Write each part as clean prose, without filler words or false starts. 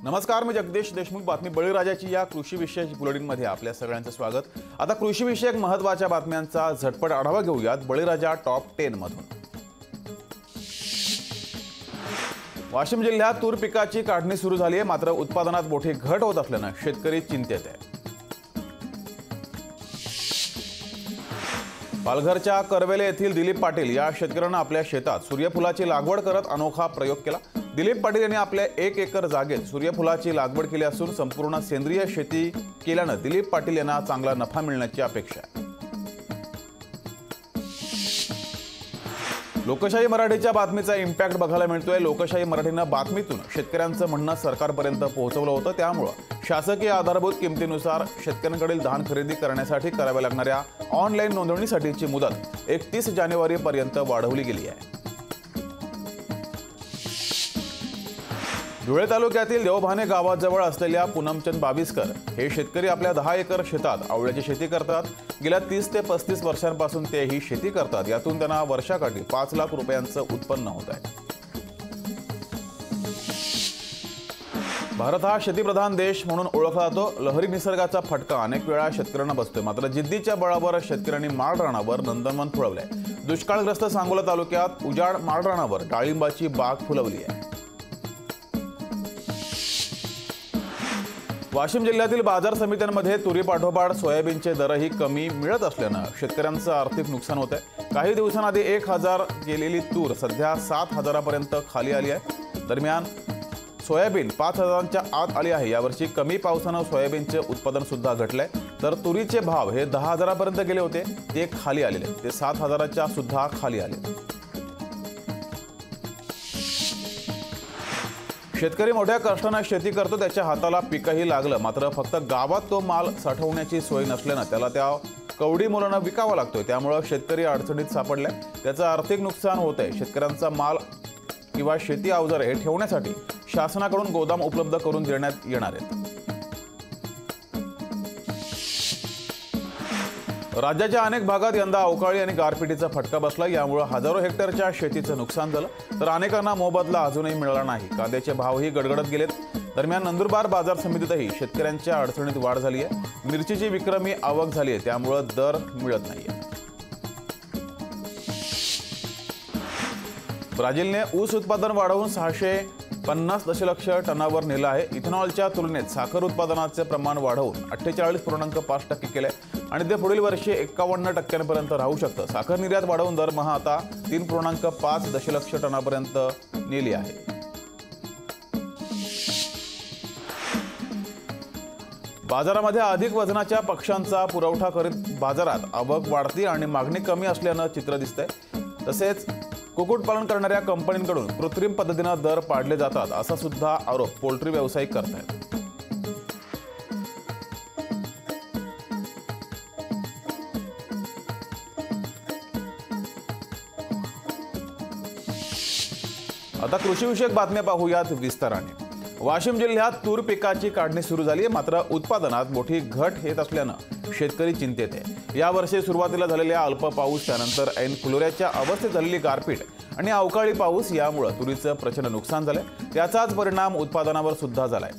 नमस्कार, मी जगदीश देशमुख. बातमी बळीराजाची या कृषी विषयक बुलेटिनमध्ये आपल्या सगळ्यांचं स्वागत. आता कृषी विषयक महत्त्वाच्या बातम्यांचा झटपट आढावा घेऊयात बळीराजा टॉप 10 मधून. वाशिम जिल्ह्यात तूर पिकाची काढणी सुरू झाली आहे, मात्र उत्पादनात मोठी घट होत असल्याने शेतकरी चिंतेत आहे. पालघरच्या करवेले येथील दिलीप पाटील या शेतकऱ्यांना आपल्या शेतात सूर्यफुलाची लागवड करत अनोखा प्रयोग केला. दिलीप पाटील यांनी आपल्या 1 एकर जागेत सूर्यफुलाची लागवड केली असून संपूर्ण सेंद्रिय शेती केल्याने दिलीप पाटील यांना चांगला नफा मिळण्याची अपेक्षा आहे. लोकशाही मराठीच्या बातमीचा इम्पॅक्ट बघायला मिळतोय. लोकशाही मराठीनं बातमीतून शेतकऱ्यांचं म्हणणं सरकारपर्यंत पोहोचवलं होतं. त्यामुळे शासकीय आधारभूत किमतीनुसार शेतकऱ्यांकडील धान खरेदी करण्यासाठी कराव्या लागणाऱ्या ऑनलाईन नोंदणीसाठीची मुदत 31 जानेवारीपर्यंत वाढवली गेली आहे. धुळे तालुक्यातील देवभाने गावाजवळ असलेल्या पूनमचंद बाविस्कर हे शेतकरी आपल्या 10 एकर शेतात आवळ्याची शेती करतात. गेल्या 30 ते 35 वर्षांपासून ते ही शेती करतात. यातून त्यांना वर्षाकाठी 5 लाख रुपयांचं उत्पन्न होत आहे. भारत हा शेतीप्रधान देश म्हणून ओळखला जातो. लहरी निसर्गाचा फटका अनेक वेळा शेतकऱ्यांना बसतोय, मात्र जिद्दीच्या बळावर शेतकऱ्यांनी माळरानावर नंदनवन फुलवलंय. दुष्काळग्रस्त सांगोला तालुक्यात उजाड माळरानावर डाळिंबाची बाग फुलवली आहे. वाशिम जिल्ह्यातील बाजार समित्यांमध्ये तुरीपाठोपाठ सोयाबीनचे दरही कमी मिळत असल्यानं शेतकऱ्यांचं आर्थिक नुकसान होत आहे. काही दिवसांआधी 1000 गेलेली तूर सध्या 7000 पर्यंत खाली आली आहे. दरम्यान सोयाबीन 5000च्या आत आली आहे. यावर्षी कमी पावसानं सोयाबीनचे उत्पादन सुद्धा घटलंय. तर तुरीचे भाव हे 10000 पर्यंत गेले होते, ते खाली आलेले, ते 7000च्या सुद्धा खाली आले. शेतकरी मोठ्या कष्टाने शेती करतो, त्याच्या हाताला पीकही लागलं, मात्र फक्त गावात तो माल साठवण्याची सोय नसल्यानं त्याला त्या कवडी मोलानं विकावा लागतोय. त्यामुळे शेतकरी अडचणीत सापडलाय. त्याचं आर्थिक नुकसान होत आहे. शेतकऱ्यांचा माल किंवा शेती अवजारे हे ठेवण्यासाठी शासनाकडून गोदाम उपलब्ध करून देण्यात येणार आहेत. राज्याच्या अनेक भागात यंदा अवकाळी आणि गारपिटीचा फटका बसला. यामुळे हजारो हेक्टरच्या शेतीचं नुकसान झालं, तर अनेकांना मोबदला अजूनही मिळाला नाही. कांद्याचे भावही गडगडत गेलेत. दरम्यान नंदुरबार बाजार समितीतही शेतकऱ्यांच्या अडचणीत वाढ झाली आहे. मिरचीची विक्रमी आवक झाली आहे, त्यामुळे दर मिळत नाहीये. ब्राझीलने ऊस उत्पादन वाढवून 650 दशलक्ष टनावर नेलं आहे. इथेनॉलच्या तुलनेत साखर उत्पादनाचे प्रमाण वाढवून 48.5% केले आणि ते पुढील वर्षी 51% राहू शकतं. साखर निर्यात वाढवून दरमहा आता 3.5 दशलक्ष टनापर्यंत नेली आहे. बाजारामध्ये अधिक वजनाच्या पक्ष्यांचा पुरवठा करीत बाजारात आवक वाढती आणि मागणी कमी असल्यानं चित्र दिसतंय. तसेच कुक्कुटपालन करणाऱ्या कंपन्यांकडून कृत्रिम पद्धतीनं दर पाडले जातात, असा सुद्धा आरोप पोल्ट्री व्यावसायिक करतायत. आता कृषीविषयक बातम्या पाहूयात विस्ताराने. वाशिम जिल्ह्यात तूर पिकाची काढणी सुरू झाली आहे, मात्र उत्पादनात मोठी घट येत असल्यानं शेतकरी चिंतेत आहे. यावर्षी सुरुवातीला झालेल्या अल्प पाऊस, त्यानंतर ऐन फुलोऱ्याच्या अवस्थेत झालेली गारपीट आणि अवकाळी पाऊस यामुळे तुरीचं प्रचंड नुकसान झालंय. त्याचाच परिणाम उत्पादनावर सुद्धा झालाय.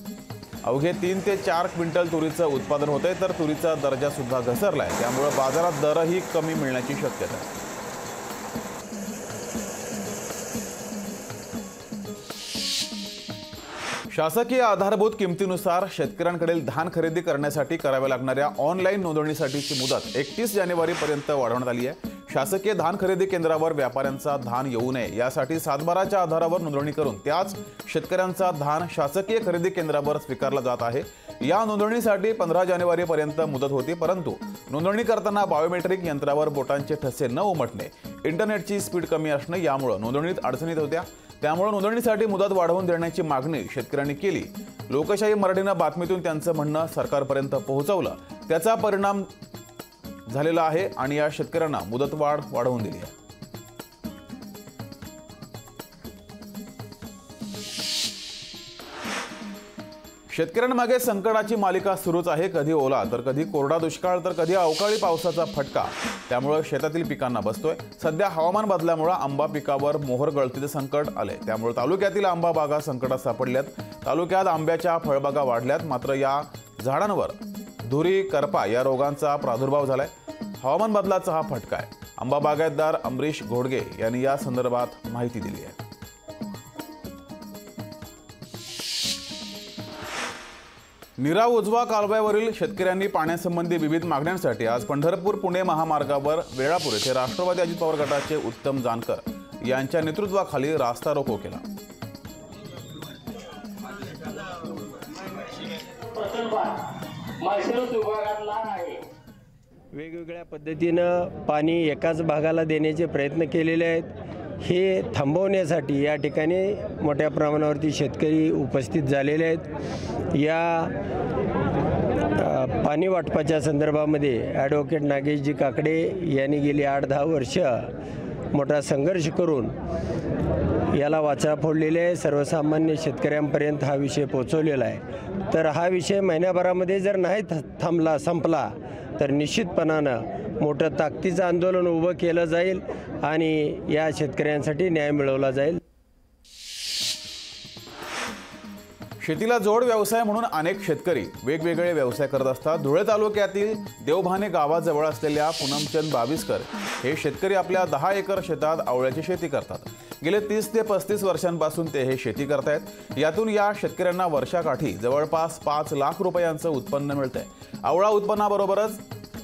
अवघे 3 ते 4 क्विंटल तुरीचं उत्पादन होतंय, तर तुरीचा दर्जा सुद्धा घसरलाय. त्यामुळे बाजारात दरही कमी मिळण्याची शक्यता आहे. शासकीय आधारभूत किमतीनुसार शेतकऱ्यांकडील धान खरेदी करण्यासाठी कराव्या लागणाऱ्या ऑनलाईन नोंदणीसाठीची मुदत 31 जानेवारीपर्यंत वाढवण्यात आली आहे. शासकीय धान खरेदी केंद्रावर व्यापाऱ्यांचा धान येऊ नये यासाठी सातबाराच्या आधारावर नोंदणी करून त्याच शेतकऱ्यांचा धान शासकीय खरेदी केंद्रावर स्वीकारला जात आहे. या नोंदणीसाठी 15 जानेवारीपर्यंत मुदत होती, परंतु नोंदणी करताना बायोमेट्रिक यंत्रावर बोटांचे ठसे न उमटणे, इंटरनेटची स्पीड कमी असणे यामुळे नोंदणीत अडचणीत होत्या. त्यामुळे नोंदणीसाठी मुदत वाढवून देण्याची मागणी शेतकऱ्यांनी केली. लोकशाही मराठीनं बातमीतून त्यांचं म्हणणं सरकारपर्यंत पोहोचवलं. त्याचा परिणाम झालेला आहे आणि या शेतकऱ्यांना मुदतवाढ वाढवून दिली आहे. शेतकऱ्यांमागे संकटाची मालिका सुरूच आहे. कधी ओला तर कधी कोरडा दुष्काळ तर कधी अवकाळी पावसाचा फटका. त्यामुळे शेतातील पिकांना बसतोय. सध्या हवामान बदलामुळे आंबा पिकावर मोहर गळतीचे संकट आले. त्यामुळे तालुक्यातील आंबा बागा संकटात सापडल्यात. तालुक्यात आंब्याच्या फळबागा वाढल्यात. मात्र या झाडांवर धुरी, करपा या रोगांचा प्रादुर्भाव झालाय. हवामान बदलाचा हा फटका आहे. आंबा बागायतदार अमरीश घोडगे यांनी या संदर्भात माहिती दिली आहे. नीरा उजवा कालव्यावरील शेतकऱ्यांनी पाण्यासंबंधी विविध मागण्यांसाठी आज पंढरपूर पुणे महामार्गावर वेळापूर येथे राष्ट्रवादी अजित पवार गटाचे उत्तम जानकर यांच्या नेतृत्वाखाली रास्ता रोको केला. वेगवेगळ्या पद्धतीनं पाणी एकाच भागाला देण्याचे प्रयत्न केलेले आहेत. हे थांबवण्यासाठी या ठिकाणी मोठ्या प्रमाणावरती शेतकरी उपस्थित झालेले आहेत. या पाणी वाटपाच्या संदर्भामध्ये ॲडव्होकेट नागेशजी काकडे यांनी गेली 8-10 वर्ष मोठा संघर्ष करून याला वाचा फोडलेले आहे. सर्वसामान्य शेतकऱ्यांपर्यंत हा विषय पोहोचवलेला आहे. तर हा विषय महिन्याभरामध्ये जर नाही संपला तर निश्चितपणानं मोठं ताकदीचं आंदोलन उभं केलं जाईल आणि या शेतकऱ्यांसाठी न्याय मिळवला जाईल. शेतीला जोड व्यवसाय म्हणून अनेक शेतकरी वेगवेगळे व्यवसाय करत असतात. धुळे तालुक्यातील देवभाने गावाजवळ असलेल्या पूनमचंद बाविस्कर हे शेतकरी आपल्या 10 एकर शेतात आवळ्याची शेती करतात. गेले 30 ते 35 वर्षांपासून ते हे शेती करतायत. यातून या शेतकऱ्यांना वर्षाकाठी जवळपास 5 लाख रुपयांचं उत्पन्न मिळतंय. आवळा उत्पन्नाबरोबरच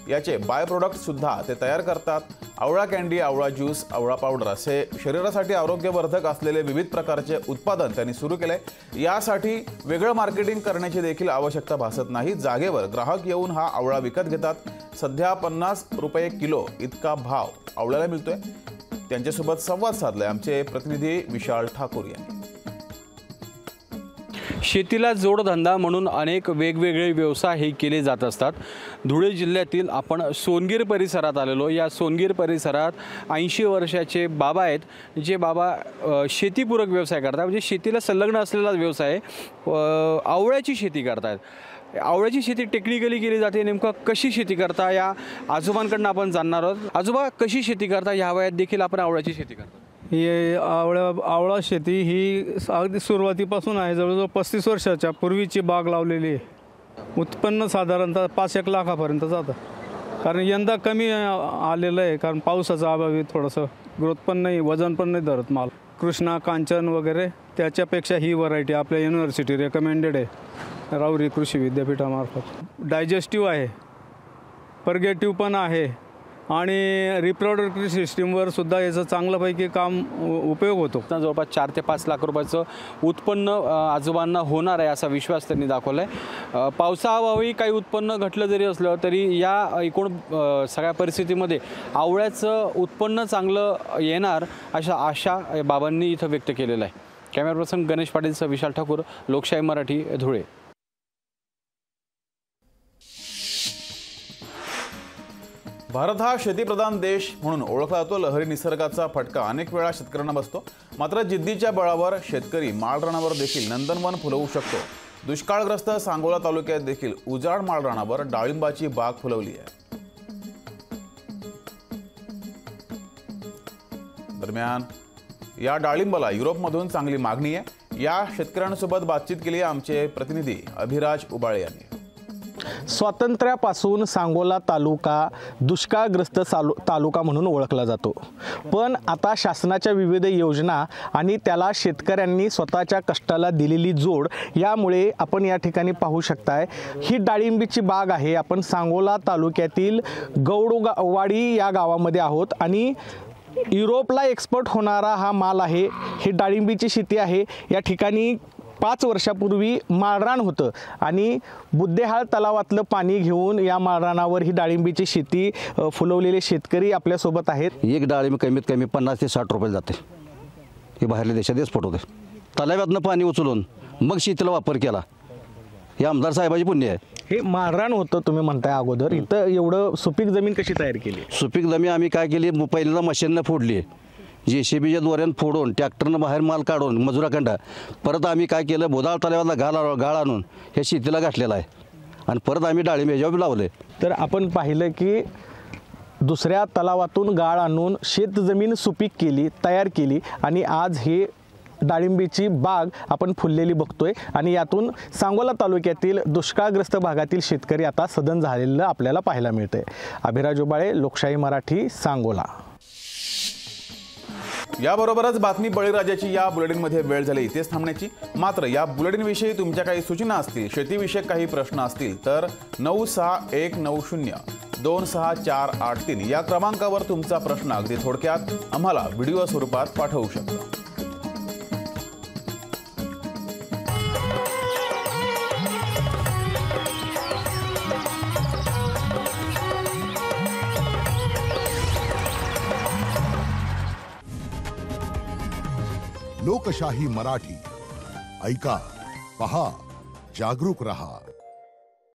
याचे बाय प्रोडक्ट सुद्धा ते तयार करतात. आवळा कॅन्डी, आवळा ज्यूस, आवळा पावडर असे शरीरासाठी आरोग्यवर्धक असलेले विविध प्रकारचे उत्पादन त्यांनी सुरू केले. यासाठी वेगळं मार्केटिंग करण्याची देखील आवश्यकता भासत नाही. जागेवर ग्राहक येऊन हा आवळा विकत घेतात. सध्या 50 रुपये किलो इतका भाव आवळ्याला मिळतोय. त्यांच्यासोबत संवाद साधलाय आमचे प्रतिनिधी विशाल ठाकूर यांनी. शेतीला जोडधंदा म्हणून अनेक वेगवेगळे व्यवसाय हे केले जात असतात. धुळे जिल्ह्यातील आपण सोनगीर परिसरात आलेलो. या सोनगीर परिसरात 80 वर्षाचे बाबा आहेत, जे बाबा शेतीपूरक व्यवसाय करतात. म्हणजे शेतीला संलग्न असलेला व्यवसाय आवळ्याची शेती करतात. आवळ्याची शेती टेक्निकली केली जाते. नेमकं कशी शेती करता या आजोबांकडून आपण जाणणार आहोत. आजोबा, कशी शेती करता? ह्या वयात देखील आपण आवळ्याची शेती करतो. ही आवळा शेती ही अगदी सुरुवातीपासून आहे. जवळजवळ 35 वर्षाच्या पूर्वीची बाग लावलेली आहे. उत्पन्न साधारणतः 5-1 लाखापर्यंत जातं. कारण यंदा कमी आलेलं आहे, कारण पावसाचा अभाव आहे. थोडंसं ग्रोथ पण नाही, वजन पण नाही धरत माल. कृष्णा, कांचन वगैरे त्याच्यापेक्षा ही व्हरायटी आपल्या युनिव्हर्सिटी रेकमेंडेड आहे, राऊरी कृषी विद्यापीठामार्फत. डायजेस्टिव्ह आहे, पर्गेटिव्ह पण आहे आणि रिप्रोडक्टिव्ह सिस्टीमवर सुद्धा याचं चांगल्यापैकी काम उपयोग होतो. जवळपास 4 ते 5 लाख रुपयाचं उत्पन्न आजोबांना होणार आहे असा विश्वास त्यांनी दाखवला आहे. पावसाअभावी काही उत्पन्न घटलं जरी असलं तरी या एकूण सगळ्या परिस्थितीमध्ये आवळ्याचं उत्पन्न चांगलं येणार अशा आशा बाबांनी इथं व्यक्त केलेलं आहे. कॅमेरा पर्सन गणेश पाटीलसह विशाल ठाकूर, लोकशाही मराठी, धुळे. भारत हा शेतीप्रधान देश म्हणून ओळखला जातो. लहरी निसर्गाचा फटका अनेक वेळा शेतकऱ्यांना बसतो. मात्र जिद्दीच्या बळावर शेतकरी माळरानावर देखील नंदनवन फुलवू शकतो. दुष्काळग्रस्त सांगोला तालुक्यात देखील उजाड माळरानावर डाळिंबाची बाग फुलवली आहे. दरम्यान या डाळिंबाला युरोपमधून चांगली मागणी आहे. या शेतकऱ्यांसोबत बातचीत केली आमचे प्रतिनिधी अभिराज उबाळे यांनी. स्वातंत्र्यापासून सांगोला तालुका दुष्काळग्रस्त तालुका म्हणून ओळखला जातो. पण आता शासनाच्या विविध योजना आणि त्याला शेतकऱ्यांनी स्वतःच्या कष्टाला दिलेली जोड यामुळे आपण या ठिकाणी पाहू शकताय. ही डाळिंबीची बाग आहे. आपण सांगोला तालुक्यातील गौडवाडी या गावामध्ये आहोत आणि युरोपला एक्सपोर्ट होणारा हा माल आहे. ही डाळिंबीची शेती आहे. या ठिकाणी 5 वर्षापूर्वी माळरान होतं आणि बुद्धेहाळ तलावातलं पाणी घेऊन या माळरानावर ही डाळिंबीची शेती फुलवलेले शेतकरी आपल्यासोबत आहेत. एक डाळिंब कमीत कमी 50 ते 60 रुपये जाते. हे बाहेरल्या देशात एक्सपोर्ट होते. तलाव्यातनं पाणी उचलून मग शेतीला वापर केला. हे आमदार साहेबाची पुण्य आहे. हे माळरान होतं तुम्ही म्हणताय अगोदर. इथं एवढं सुपीक जमीन कशी तयार केली? सुपीक जमीन आम्ही काय केली, पहिल्यांदा मशीननं फोडली. JCBच्या द्वाऱ्यानं फोडून ट्रॅक्टरनं बाहेर माल काढून मजुराखंड परत आम्ही काय केलं बोदाळ तलावाला गाळ आणून हे शेतीला घातलेलं आहे आणि परत आम्ही डाळिंब ह्याच्यावर लावले. तर आपण पाहिलं की दुसऱ्या तलावातून गाळ आणून शेतजमीन सुपीक केली, तयार केली आणि आज हे डाळिंबीची बाग आपण फुललेली बघतोय आणि यातून सांगोला तालुक्यातील दुष्काळग्रस्त भागातील शेतकरी आता सदन झालेलं आपल्याला पाहायला मिळतंय. अभिराज उबाळे, लोकशाही मराठी, सांगोला. याबरोबरच बातमी बळीराजाची या बुलेटिनमध्ये वेळ झाली इथेच थांबण्याची. मात्र या बुलेटिनविषयी तुमच्या काही सूचना असतील, शेतीविषयक काही प्रश्न असतील तर 9619026483 या क्रमांकावर तुमचा प्रश्न अगदी थोडक्यात आम्हाला व्हिडिओ स्वरूपात पाठवू शकता. लोकशाही मराठी ऐका, पहा, जागरूक रहा.